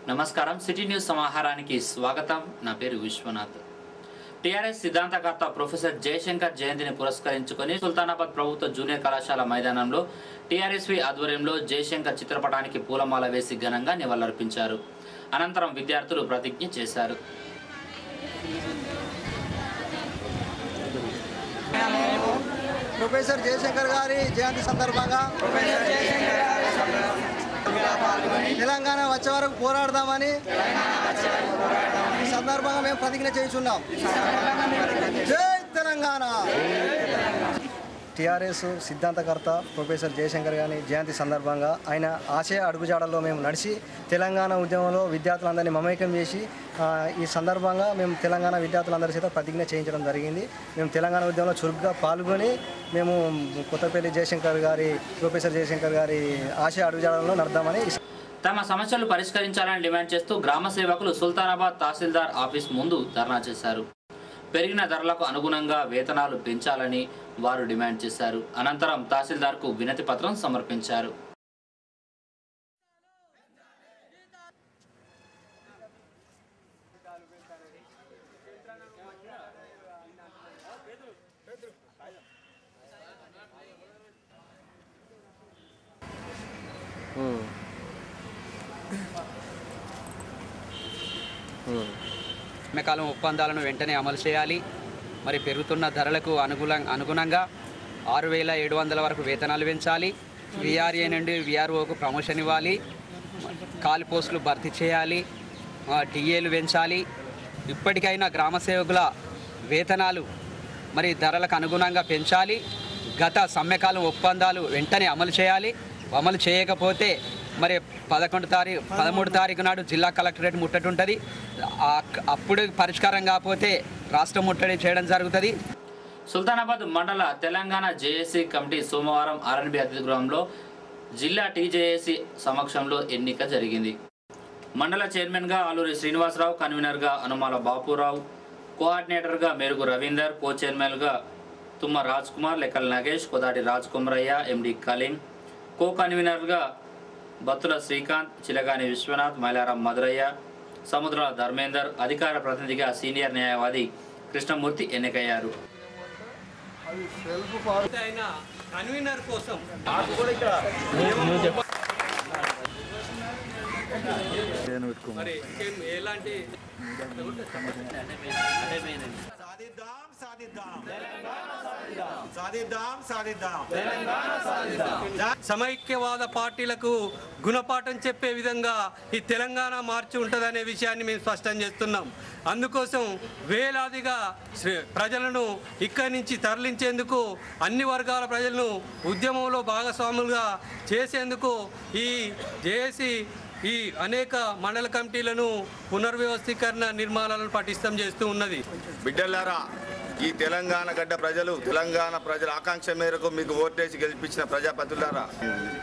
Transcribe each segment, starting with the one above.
నమస్కారం city news సమాహారానికి స్వాగతం నా పేరు విశ్వనాథ్ టిఆర్ఎస్ సిద్ధాంతకర్త ప్రొఫెసర్ జయశంకర్ జయంతిని పురస్కరించుకొని సుల్తానాబాద్ ప్రభుత్వ జూనియర్ కళాశాల మైదానంలో టిఆర్ఎస్వి ఆధ్వర్యంలో జయశంకర్ చిత్రపటానికి పూలమాల వేసి ఘనంగా నివాళులర్పించారు అనంతరం విద్యార్థులు ప్రతిజ్ఞ చేశారు ప్రొఫెసర్ జయశంకర్ గారి జయంతి సందర్భంగా తెలంగాణ వచ్చే వరకు పోరాడదామని ఈ సందర్భంగా మేము ప్రతిజ్ఞ చేస్తున్నాం. జై తెలంగాణ. టిఆర్ఎస్ సిద్ధాంతకర్త ప్రొఫెసర్ జయశంకర్ గారి జయంతి సందర్భంగా ఆయన ఆశయ అడుగుజాడల్లో మేము నడిచి తెలంగాణ ఉద్యమంలో విద్యార్థులందరినీ మమేకం చేసి ఈ సందర్భంగా మేము తెలంగాణ విద్యార్థులందరి చేత ప్రతిజ్ఞ చేయించడం జరిగింది. మేము తెలంగాణ ఉద్యమంలో చురుగ్గా పాల్గొని మేము కొత్తపల్లి జయశంకర్ గారి ప్రొఫెసర్ జయశంకర్ గారి ఆశయ అడుగుజాడల్లో నడదామని తమ సమస్యలు పరిష్కరించాలని డిమాండ్ చేస్తూ గ్రామ సేవకులు సుల్తానాబాద్ తహసీల్దార్ ఆఫీస్ ముందు ధర్నా చేశారు. పెరిగిన ధరలకు అనుగుణంగా వేతనాలు పెంచాలని వారు డిమాండ్ చేశారు. అనంతరం తహసీల్దార్కు వినతి పత్రం సమర్పించారు. కాలం ఒప్పందాలను వెంటనే అమలు చేయాలి. మరి పెరుగుతున్న ధరలకు అనుగుణంగా 6,700 వరకు వేతనాలు పెంచాలి. విఆర్ఏ నుండి విఆర్ఓకు ప్రమోషన్ ఇవ్వాలి. ఖాళీ పోస్టులు భర్తీ చేయాలి. డిఏలు పెంచాలి. ఇప్పటికైనా గ్రామ సేవకుల వేతనాలు మరి ధరలకు అనుగుణంగా పెంచాలి. గత సమ్మెకాలం ఒప్పందాలు వెంటనే అమలు చేయాలి. అమలు చేయకపోతే మరి 13 తారీఖు నాడు జిల్లా కలెక్టరేట్ ముట్టడి ఉంటుంది. అప్పుడు పరిష్కారం కాకపోతే రాష్ట్ర ముట్టడి చేయడం జరుగుతుంది. సుల్తానాబాద్ మండల తెలంగాణ జేఏసీ కమిటీ సోమవారం ఆర్ఎన్బి అతిథి గృహంలో జిల్లా టీజేఏసీ సమక్షంలో ఎన్నిక జరిగింది. మండల చైర్మన్గా ఆలూరి శ్రీనివాసరావు, కన్వీనర్గా అనుమాల బాపురావు, కోఆర్డినేటర్గా మెరుగు రవీందర్, కో చైర్మన్గా తుమ్మ రాజ్ కుమార్, లెక్కల నాగేష్, కొదాటి రాజ్ కుమరయ్య, ఎండి కలీం, కో కన్వీనర్గా బత్తుల శ్రీకాంత్, చిలగాని విశ్వనాథ్, మైలారం మధురయ్య, సముద్రాల ధర్మేందర్, అధికార ప్రతినిధిగా సీనియర్ న్యాయవాది కృష్ణమూర్తి ఎన్నికయ్యారు. కన్వీనర్ కోసం మరి ఎలాంటి సమైక్యవాద పార్టీలకు గుణపాఠం చెప్పే విధంగా ఈ తెలంగాణ మార్చి ఉంటుందనే విషయాన్ని మేము స్పష్టం చేస్తున్నాం. అందుకోసం వేలాదిగా ప్రజలను ఇక్కడి నుంచి తరలించేందుకు, అన్ని వర్గాల ప్రజలను ఉద్యమంలో భాగస్వాములుగా చేసేందుకు ఈ జేఏసీ ఈ అనేక మండల కమిటీలను పునర్వ్యవస్థీకరణ నిర్మాణాలను పటిష్టం చేస్తూ ఉన్నది. బిడ్డలారా, ఈ తెలంగాణ గడ్డ ప్రజలు, తెలంగాణ ప్రజల ఆకాంక్ష మేరకు మీకు ఓటేసి గెలిపించిన ప్రజాప్రతినిధులారా,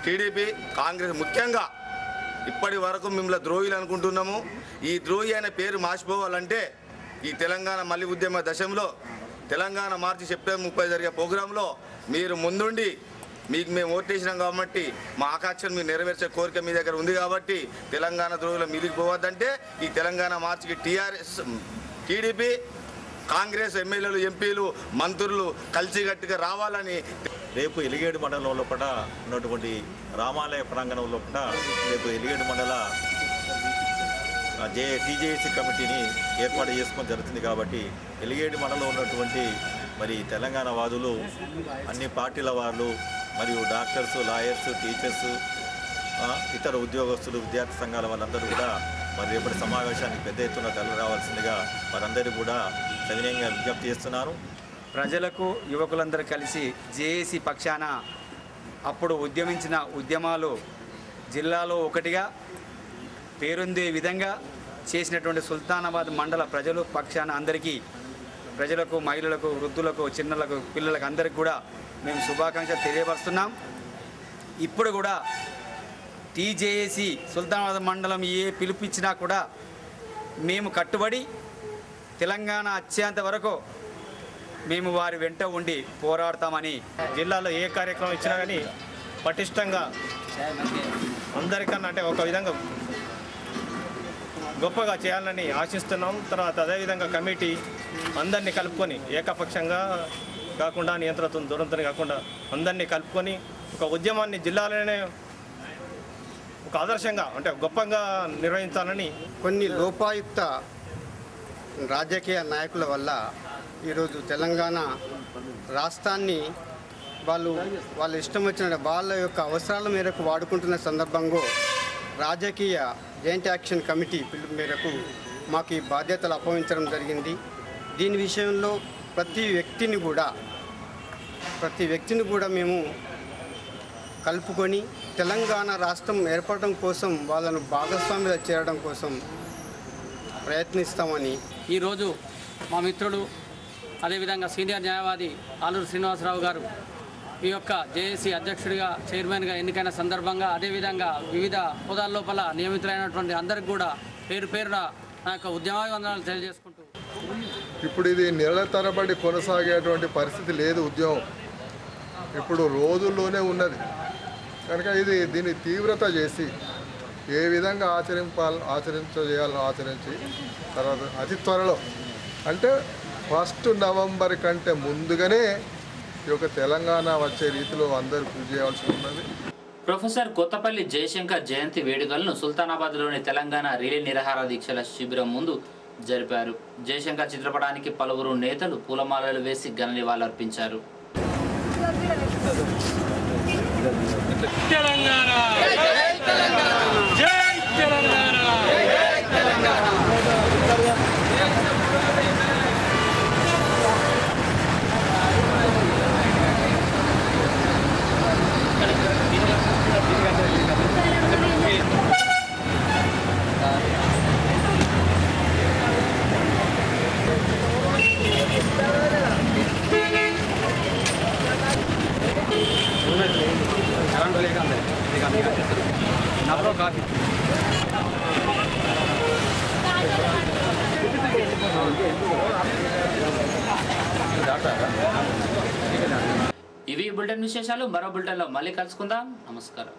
టీడీపీ, కాంగ్రెస్ ముఖ్యంగా ఇప్పటి వరకు మిమ్మల్ని ద్రోహులు అనుకుంటున్నాము. ఈ ద్రోహి అనే పేరు మార్చిపోవాలంటే ఈ తెలంగాణ మళ్ళీ ఉద్యమ దశంలో తెలంగాణ మార్చి సెప్టెంబర్ 30 జరిగే ప్రోగ్రాంలో మీరు ముందుండి మీకు మేము ఓటేసినాం కాబట్టి మా ఆకాంక్షను మీరు నెరవేర్చే కోరిక మీ దగ్గర ఉంది కాబట్టి తెలంగాణ ద్రోహులు మిగిలిపోవద్దంటే ఈ తెలంగాణ మార్చికి టీఆర్ఎస్, టీడీపీ, కాంగ్రెస్ ఎమ్మెల్యేలు, ఎంపీలు, మంత్రులు కలిసిగట్టుగా రావాలని రేపు ఎలిగేడు మండలం లోపల ఉన్నటువంటి రామాలయ ప్రాంగణం లోపల రేపు ఎలిగేడు మండల టీజేఏసీ కమిటీని ఏర్పాటు చేసుకొని జరుగుతుంది. కాబట్టి ఎలిగేడు మండలంలో ఉన్నటువంటి మరి తెలంగాణ వాదులు, అన్ని పార్టీల వాళ్ళు, మరియు డాక్టర్స్, లాయర్స్, టీచర్స్, ఇతర ఉద్యోగస్తులు, విద్యార్థి సంఘాల వాళ్ళందరూ కూడా మరి రేపటి సమావేశానికి పెద్ద ఎత్తున తరలి రావాల్సిందిగా వారందరూ కూడా సవినయంగా విజ్ఞప్తి చేస్తున్నారు. ప్రజలకు, యువకులందరూ కలిసి జేఏసీ పక్షాన అప్పుడు ఉద్యమించిన ఉద్యమాలు జిల్లాలో ఒకటిగా పేరొందే విధంగా చేసినటువంటి సుల్తానాబాద్ మండల ప్రజలు పక్షాన అందరికీ, ప్రజలకు, మహిళలకు, వృద్ధులకు, చిన్నలకు, పిల్లలకు అందరికీ కూడా మేము శుభాకాంక్షలు తెలియపరుస్తున్నాం. ఇప్పుడు కూడా టీజేఏసీ సుల్తానాబాద్ మండలం ఏ పిలుపిచ్చినా కూడా మేము కట్టుబడి తెలంగాణ వచ్చేంత వరకు మేము వారి వెంట ఉండి పోరాడతామని. జిల్లాలో ఏ కార్యక్రమం ఇచ్చినా కానీ పటిష్టంగా అందరికన్నా అంటే ఒక విధంగా గొప్పగా చేయాలని ఆశిస్తున్నాం. తర్వాత అదేవిధంగా కమిటీ అందరినీ కలుపుకొని ఏకపక్షంగా కాకుండా నియంత్రణతో దూరంతో కాకుండా అందరినీ కలుపుకొని ఒక ఉద్యమాన్ని జిల్లాలోనే ఒక ఆదర్శంగా అంటే గొప్పగా నిర్వహించాలని. కొన్ని లోపాయుక్త రాజకీయ నాయకుల వల్ల ఈరోజు తెలంగాణ రాష్ట్రాన్ని వాళ్ళ ఇష్టం వచ్చిన వాళ్ళ యొక్క అవసరాల మేరకు వాడుకుంటున్న సందర్భంలో రాజకీయ జాయింట్ యాక్షన్ కమిటీ పిలుపు మేరకు మాకు ఈ బాధ్యతలు అప్పగించడం జరిగింది. దీని విషయంలో ప్రతి వ్యక్తిని కూడా మేము కలుపుకొని తెలంగాణ రాష్ట్రం ఏర్పడడం కోసం వాళ్ళను భాగస్వామ్యులు చేరడం కోసం ప్రయత్నిస్తామని ఈరోజు మా మిత్రుడు అదేవిధంగా సీనియర్ న్యాయవాది ఆలూరు శ్రీనివాసరావు గారు ఈ యొక్క జేఏసీ అధ్యక్షుడిగా చైర్మన్గా ఎన్నికైన సందర్భంగా అదేవిధంగా వివిధ హోదాల లోపల నియమితులైనటువంటి అందరికి కూడా పేరు పేరున నా యొక్క ఉద్యమాభివందనాలు తెలియజేసుకుంటూ, ఇప్పుడు ఇది నెలల తరబడి కొనసాగేటువంటి పరిస్థితి లేదు. ఉద్యమం ఇప్పుడు రోజుల్లోనే ఉన్నది కనుక దీన్ని తీవ్రత చేసి ఏ విధంగా ఆచరించాలో ఆచరించి తర్వాత అతి త్వరలో అంటే 1 నవంబర్ కంటే ముందుగానే ఈ యొక్క తెలంగాణ వచ్చే రీతిలో అందరూ కృషి చేయాల్సి ఉన్నది. ప్రొఫెసర్ కొత్తపల్లి జయశంకర్ జయంతి వేడుకలను సుల్తానాబాద్లోని తెలంగాణ రిలే నిరాహార దీక్షల శిబిరం ముందు జరిపారు. జయశంకర్ చిత్రపటానికి పలువురు నేతలు పూలమాలలు వేసి ఘన నివాళులర్పించారు. ఇవి బులెటిన్ విశేషాలు. మరో బులెటిన్లో మళ్ళీ కలుసుకుందాం. నమస్కారం.